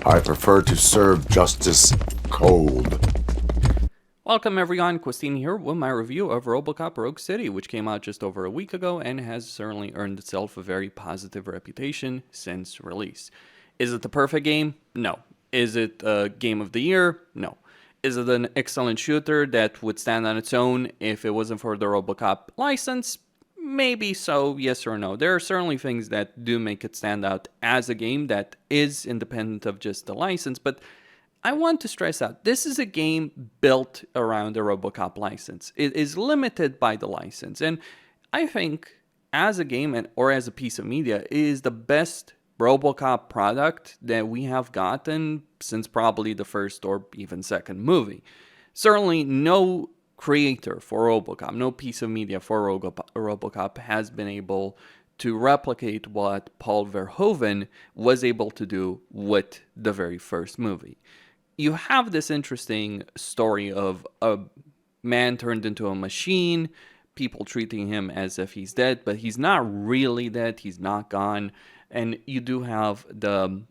I prefer to serve justice cold. Welcome everyone, Costin here with my review of RoboCop Rogue City, which came out just over a week ago and has certainly earned itself a very positive reputation since release. Is it the perfect game? No. Is it a game of the year? No. Is it an excellent shooter that would stand on its own if it wasn't for the RoboCop license? Maybe so, yes or no. There are certainly things that do make it stand out as a game that is independent of just the license, but I want to stress out, this is a game built around the RoboCop license. It is limited by the license, and I think as a game or as a piece of media, it is the best RoboCop product that we have gotten since probably the first or even second movie. Certainly no creator for RoboCop, no piece of media for RoboCop has been able to replicate what Paul Verhoeven was able to do with the very first movie. You have this interesting story of a man turned into a machine, people treating him as if he's dead, but he's not really dead, he's not gone, and you do have the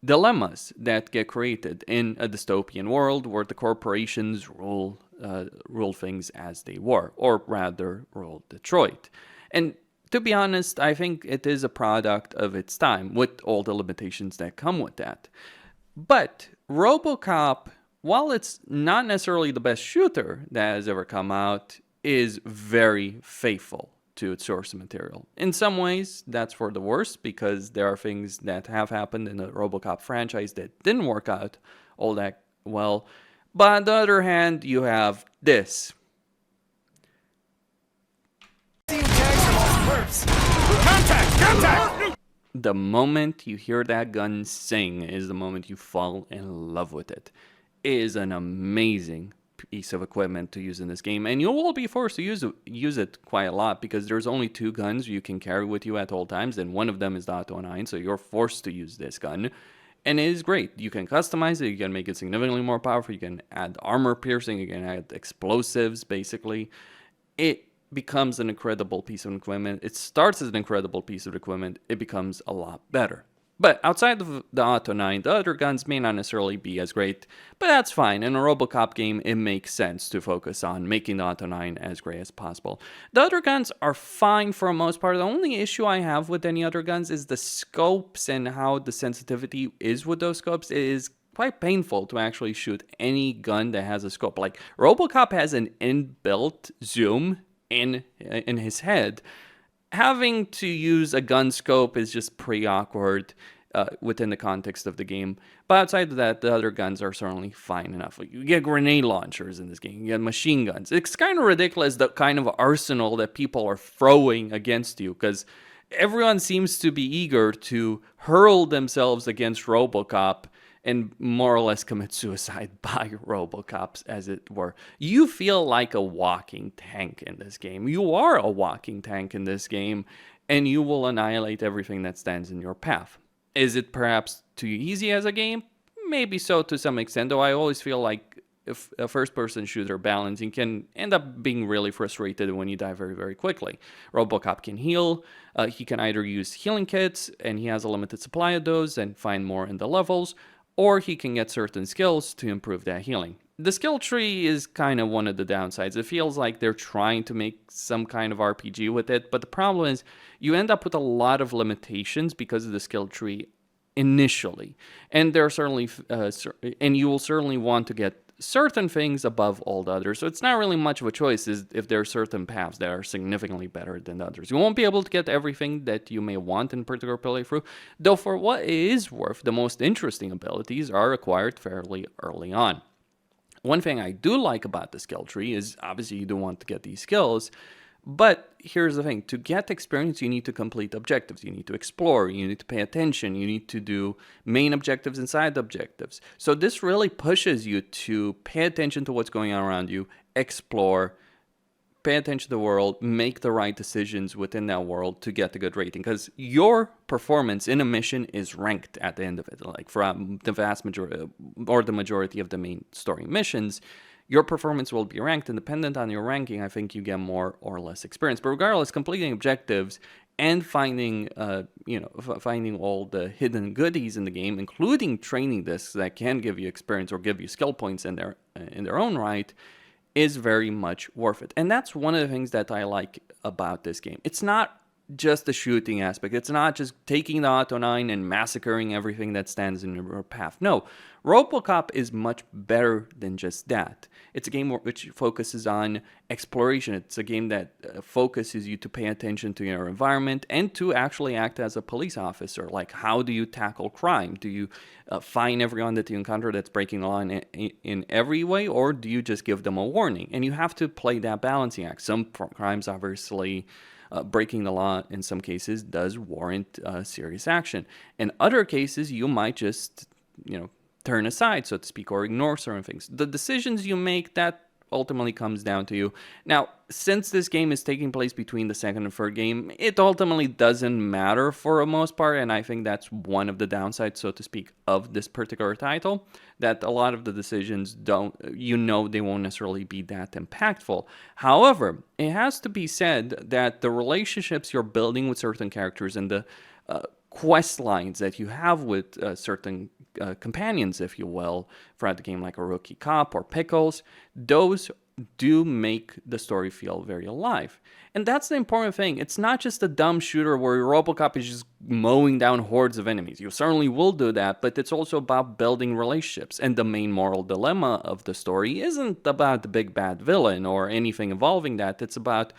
dilemmas that get created in a dystopian world where the corporations rule things as they were, or rather rule Detroit. And to be honest, I think it is a product of its time with all the limitations that come with that. But RoboCop, while it's not necessarily the best shooter that has ever come out, is very faithful to its source material. In some ways, that's for the worst, because there are things that have happened in the RoboCop franchise that didn't work out all that well. But on the other hand, you have this. Contact! The moment you hear that gun sing is the moment you fall in love with it. It is an amazing piece of equipment to use in this game, and you will be forced to use it quite a lot, because there's only two guns you can carry with you at all times, and one of them is the Auto 9, so you're forced to use this gun. And it is great. You can customize it, you can make it significantly more powerful, you can add armor piercing, you can add explosives, basically. It becomes an incredible piece of equipment. It starts as an incredible piece of equipment, it becomes a lot better. But outside of the Auto 9, the other guns may not necessarily be as great, but that's fine. In a RoboCop game, it makes sense to focus on making the Auto 9 as great as possible. The other guns are fine for the most part. The only issue I have with any other guns is the scopes and how the sensitivity is with those scopes. It is quite painful to actually shoot any gun that has a scope. Like, RoboCop has an inbuilt zoom in his head. Having to use a gun scope is just pretty awkward within the context of the game. But outside of that, the other guns are certainly fine enough. You get grenade launchers in this game. You get machine guns. It's kind of ridiculous, the kind of arsenal that people are throwing against you, because everyone seems to be eager to hurl themselves against RoboCop and more or less commit suicide by RoboCops, as it were. You feel like a walking tank in this game. You are a walking tank in this game, and you will annihilate everything that stands in your path. Is it perhaps too easy as a game? Maybe so to some extent, though I always feel like if a first-person shooter balancing can end up being really frustrated when you die very, very quickly. RoboCop can heal. He can either use healing kits, and he has a limited supply of those, and find more in the levels, or he can get certain skills to improve that healing. The skill tree is kind of one of the downsides. It feels like they're trying to make some kind of RPG with it, but the problem is you end up with a lot of limitations because of the skill tree initially. And there are certainly, and you will certainly want to get certain things above all the others. So it's not really much of a choice if there are certain paths that are significantly better than others. You won't be able to get everything that you may want in a particular playthrough, though for what it is worth, the most interesting abilities are acquired fairly early on. One thing I do like about the skill tree is obviously you do want to get these skills, but here's the thing. To get experience, you need to complete objectives. You need to explore. You need to pay attention. You need to do main objectives and side objectives. So this really pushes you to pay attention to what's going on around you, explore, pay attention to the world, make the right decisions within that world to get a good rating. Because your performance in a mission is ranked at the end of it. Like for the vast majority, or the majority of the main story missions, your performance will be ranked, and dependent on your ranking, I think you get more or less experience. But regardless, completing objectives and finding, finding all the hidden goodies in the game, including training discs that can give you experience or give you skill points in their own right, is very much worth it. And that's one of the things that I like about this game. It's not just the shooting aspect. It's not just taking the Auto 9 and massacring everything that stands in your path. No, RoboCop is much better than just that. It's a game which focuses on exploration. It's a game that focuses you to pay attention to your environment and to actually act as a police officer. Like, how do you tackle crime? Do you fine everyone that you encounter that's breaking the law in every way, or do you just give them a warning? And you have to play that balancing act. Some crimes, obviously, breaking the law in some cases does warrant serious action. In other cases, you might just, turn aside, so to speak, or ignore certain things. The decisions you make, that ultimately comes down to you. Now, since this game is taking place between the second and third game, it ultimately doesn't matter for the most part, and I think that's one of the downsides, so to speak, of this particular title, that a lot of the decisions they won't necessarily be that impactful. However, it has to be said that the relationships you're building with certain characters and the quest lines that you have with certain companions, if you will, throughout the game, like a rookie cop or Pickles, those do make the story feel very alive. And that's the important thing. It's not just a dumb shooter where RoboCop is just mowing down hordes of enemies. You certainly will do that, but it's also about building relationships. And the main moral dilemma of the story isn't about the big bad villain or anything involving that. It's about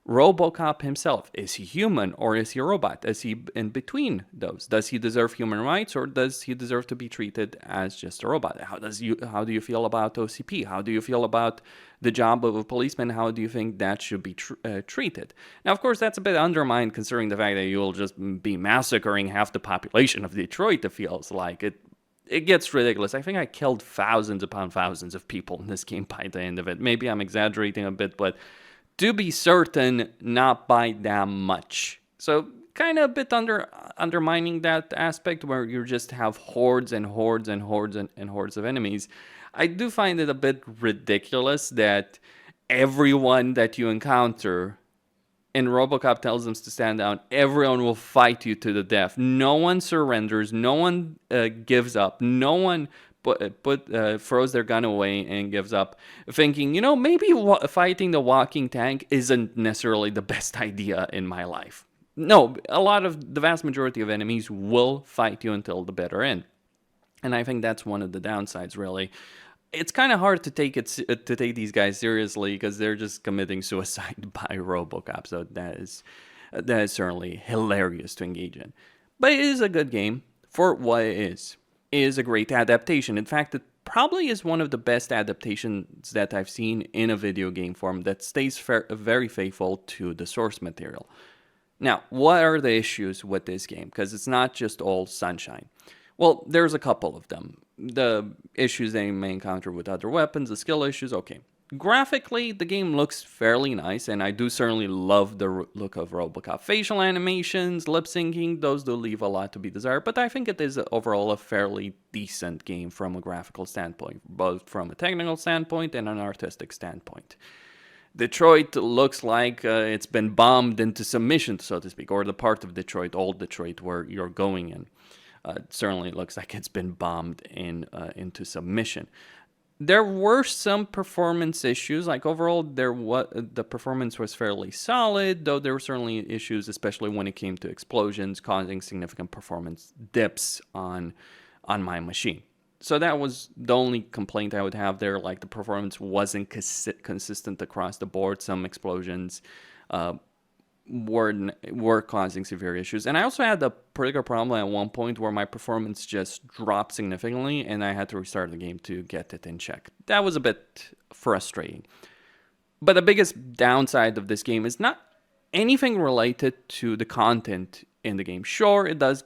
RoboCop himself. Is he human or is he a robot? Is he in between those? Does he deserve human rights or does he deserve to be treated as just a robot? How do you feel about OCP? How do you feel about the job of a policeman? How do you think that should be treated? Now, of course, that's a bit undermined considering the fact that you'll just be massacring half the population of Detroit, it feels like. It gets ridiculous. I think I killed thousands upon thousands of people in this game by the end of it. Maybe I'm exaggerating a bit, but to be certain, not by that much. So kind of a bit undermining that aspect where you just have hordes and hordes and hordes and hordes of enemies. I do find it a bit ridiculous that everyone that you encounter, and RoboCop tells them to stand down, everyone will fight you to the death. No one surrenders, no one gives up, no one throws their gun away and gives up, thinking, maybe fighting the walking tank isn't necessarily the best idea in my life. No, the vast majority of enemies will fight you until the bitter end. And I think that's one of the downsides, really. It's kind of hard to take these guys seriously because they're just committing suicide by RoboCop. So that is certainly hilarious to engage in. But it is a good game for what it is. It is a great adaptation. In fact, it probably is one of the best adaptations that I've seen in a video game form that stays very faithful to the source material. Now, what are the issues with this game? Because it's not just all sunshine. Well, there's a couple of them. The issues that you may encounter with other weapons, the skill issues, okay. Graphically, the game looks fairly nice, and I do certainly love the look of RoboCop. Facial animations, lip syncing, those do leave a lot to be desired, but I think it is overall a fairly decent game from a graphical standpoint, both from a technical standpoint and an artistic standpoint. Detroit looks like it's been bombed into submission, so to speak, or the part of Detroit, old Detroit, where you're going in. It certainly looks like it's been bombed into submission. There were some performance issues. Like overall, the performance was fairly solid, though there were certainly issues, especially when it came to explosions, causing significant performance dips on my machine. So that was the only complaint I would have there. Like the performance wasn't consistent across the board. Some explosions were causing severe issues. And I also had a particular problem at one point where my performance just dropped significantly and I had to restart the game to get it in check. That was a bit frustrating. But the biggest downside of this game is not anything related to the content in the game. Sure, it does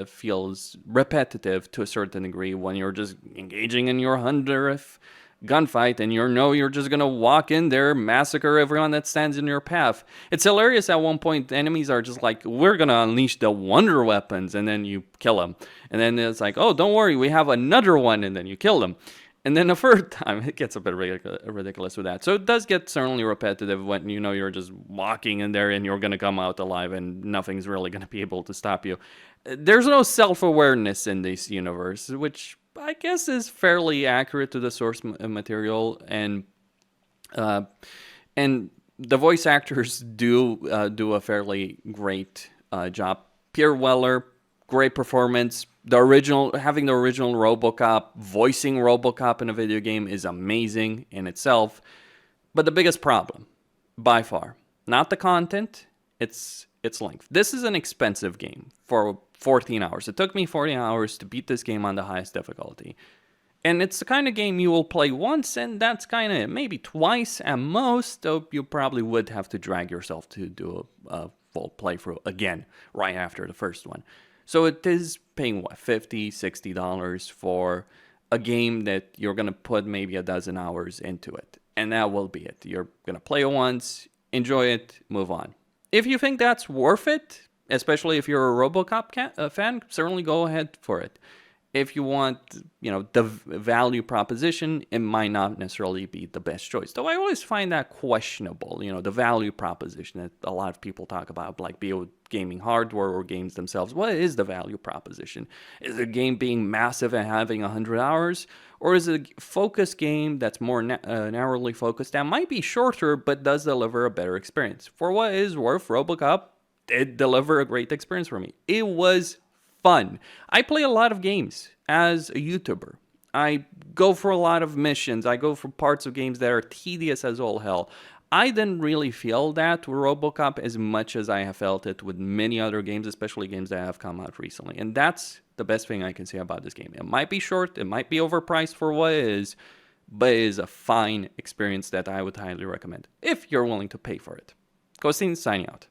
feels repetitive to a certain degree when you're just engaging in your 100th gunfight and you're just gonna walk in there, massacre everyone that stands in your path. It's hilarious. At one point, enemies are just like, we're gonna unleash the wonder weapons, and then you kill them. And then it's like, oh, don't worry, we have another one, and then you kill them. And then the third time, it gets a bit ridiculous with that. So it does get certainly repetitive when you know you're just walking in there and you're going to come out alive and nothing's really going to be able to stop you. There's no self-awareness in this universe, which I guess is fairly accurate to the source material. And the voice actors do a fairly great job. Pierre Weller, great performance. Having the original RoboCop, voicing RoboCop in a video game is amazing in itself. But the biggest problem, by far, not the content, it's length. This is an expensive game for 14 hours. It took me 40 hours to beat this game on the highest difficulty. And it's the kind of game you will play once, and that's kind of it. Maybe twice at most, though you probably would have to drag yourself to do a full playthrough again right after the first one. So it is paying, what, $50, $60 for a game that you're going to put maybe a dozen hours into it. And that will be it. You're going to play it once, enjoy it, move on. If you think that's worth it, especially if you're a RoboCop fan, certainly go ahead for it. If you want, the value proposition, it might not necessarily be the best choice. Though I always find that questionable, the value proposition that a lot of people talk about, like be it gaming hardware or games themselves. What is the value proposition? Is it a game being massive and having 100 hours? Or is it a focused game that's more narrowly focused that might be shorter but does deliver a better experience? For what is worth, RoboCop did deliver a great experience for me. It was fun. I play a lot of games as a YouTuber. I go for a lot of missions. I go for parts of games that are tedious as all hell. I didn't really feel that with RoboCop as much as I have felt it with many other games, especially games that have come out recently. And that's the best thing I can say about this game. It might be short, it might be overpriced for what it is, but it is a fine experience that I would highly recommend if you're willing to pay for it. Costin signing out.